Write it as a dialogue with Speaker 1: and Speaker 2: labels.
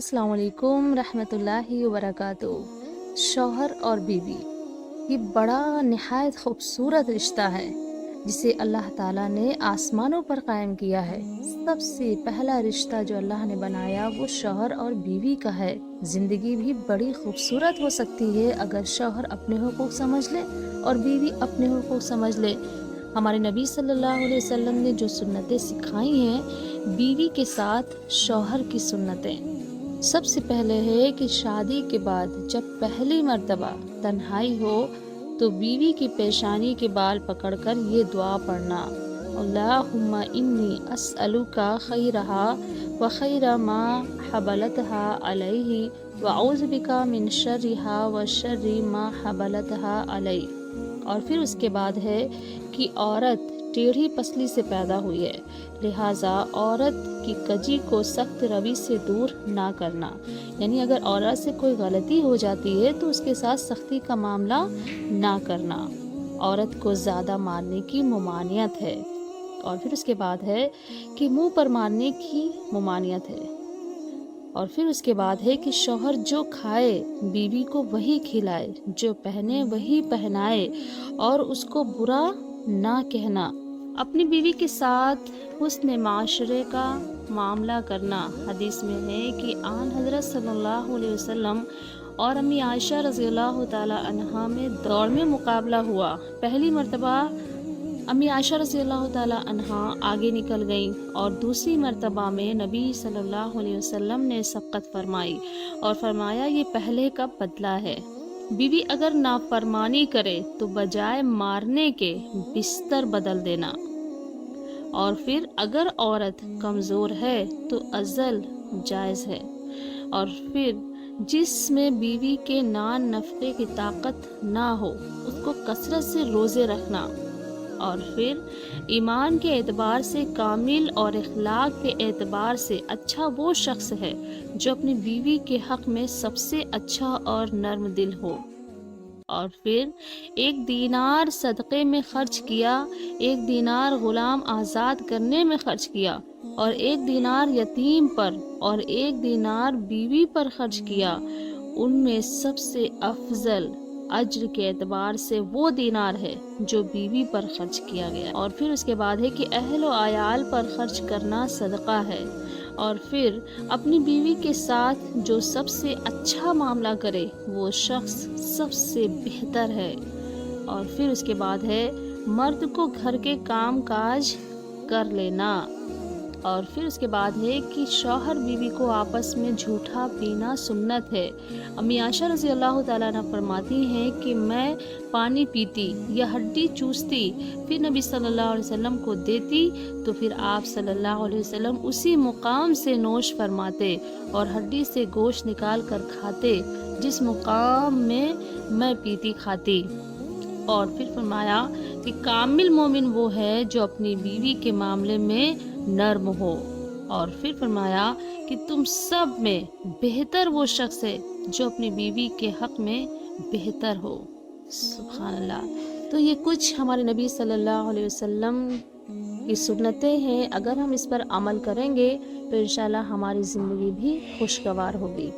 Speaker 1: السلام علیکم رحمۃ اللہ وبرکاتہ۔ شوہر اور بیوی یہ بڑا نہایت خوبصورت رشتہ ہے جسے اللہ تعالیٰ نے آسمانوں پر قائم کیا ہے۔ سب سے پہلا رشتہ جو اللہ نے بنایا وہ شوہر اور بیوی کا ہے۔ زندگی بھی بڑی خوبصورت ہو سکتی ہے اگر شوہر اپنے حقوق سمجھ لے اور بیوی اپنے حقوق سمجھ لے۔ ہمارے نبی صلی اللہ علیہ وسلم نے جو سنتیں سکھائی ہیں بیوی کے ساتھ شوہر کی سنتیں، سب سے پہلے ہے کہ شادی کے بعد جب پہلی مرتبہ تنہائی ہو تو بیوی کی پیشانی کے بال پکڑ کر یہ دعا پڑھنا: اللہم انی اسألک خیرہا و خیر ما حبلتہا علیہ واعوذ بک من شرہا و شر ما حبلتہا علیہ۔ اور پھر اس کے بعد ہے کہ عورت ٹیڑھی پسلی سے پیدا ہوئی ہے، لہٰذا عورت کی کجی کو سخت روی سے دور نہ کرنا، یعنی اگر عورت سے کوئی غلطی ہو جاتی ہے تو اس کے ساتھ سختی کا معاملہ نہ کرنا۔ عورت کو زیادہ مارنے کی ممانعت ہے۔ اور پھر اس کے بعد ہے کہ منہ پر مارنے کی ممانعت ہے۔ اور پھر اس کے بعد ہے کہ شوہر جو کھائے بیوی کو وہی کھلائے، جو پہنے وہی پہنائے اور اس کو برا نہ کہنا۔ اپنی بیوی کے ساتھ حسن معاشرے کا معاملہ کرنا۔ حدیث میں ہے کہ آن حضرت صلی اللہ علیہ وسلم اور امی عائشہ رضی اللہ تعالی عنہا میں دوڑ میں مقابلہ ہوا۔ پہلی مرتبہ امی عائشہ رضی اللہ تعالی عنہا آگے نکل گئیں اور دوسری مرتبہ میں نبی صلی اللہ علیہ وسلم نے سبقت فرمائی اور فرمایا یہ پہلے کا بدلہ ہے۔ بیوی اگر نافرمانی کرے تو بجائے مارنے کے بستر بدل دینا۔ اور پھر اگر عورت کمزور ہے تو عزل جائز ہے۔ اور پھر جس میں بیوی کے نان نفقے کی طاقت نہ ہو اس کو کثرت سے روزے رکھنا۔ اور پھر ایمان کے اعتبار سے کامل اور اخلاق کے اعتبار سے اچھا وہ شخص ہے جو اپنی بیوی کے حق میں سب سے اچھا اور نرم دل ہو۔ اور پھر 1 دینار صدقے میں خرچ کیا، 1 دینار غلام آزاد کرنے میں خرچ کیا، اور 1 دینار یتیم پر اور 1 دینار بیوی پر خرچ کیا، ان میں سب سے افضل اجر کے اعتبار سے وہ دینار ہے جو بیوی پر خرچ کیا گیا۔ اور پھر اس کے بعد ہے کہ اہل و عیال پر خرچ کرنا صدقہ ہے۔ اور پھر اپنی بیوی کے ساتھ جو سب سے اچھا معاملہ کرے وہ شخص سب سے بہتر ہے۔ اور پھر اس کے بعد ہے مرد کو گھر کے کام کاج کر لینا۔ اور پھر اس کے بعد ہے کہ شوہر بیوی کو آپس میں جھوٹا پینا سنت ہے۔ امی عائشہ رضی اللہ تعالیٰ عنہ فرماتی ہیں کہ میں پانی پیتی یا ہڈی چوستی پھر نبی صلی اللہ علیہ وسلم کو دیتی تو پھر آپ صلی اللہ علیہ وسلم اسی مقام سے نوش فرماتے اور ہڈی سے گوشت نکال کر کھاتے جس مقام میں پیتی کھاتی۔ اور پھر فرمایا کہ کامل مومن وہ ہے جو اپنی بیوی کے معاملے میں نرم ہو۔ اور پھر فرمایا کہ تم سب میں بہتر وہ شخص ہے جو اپنی بیوی کے حق میں بہتر ہو۔ سبحان اللہ۔ تو یہ کچھ ہمارے نبی صلی اللہ علیہ وسلم کی سنتیں ہیں، اگر ہم اس پر عمل کریں گے تو انشاءاللہ ہماری زندگی بھی خوشگوار ہوگی۔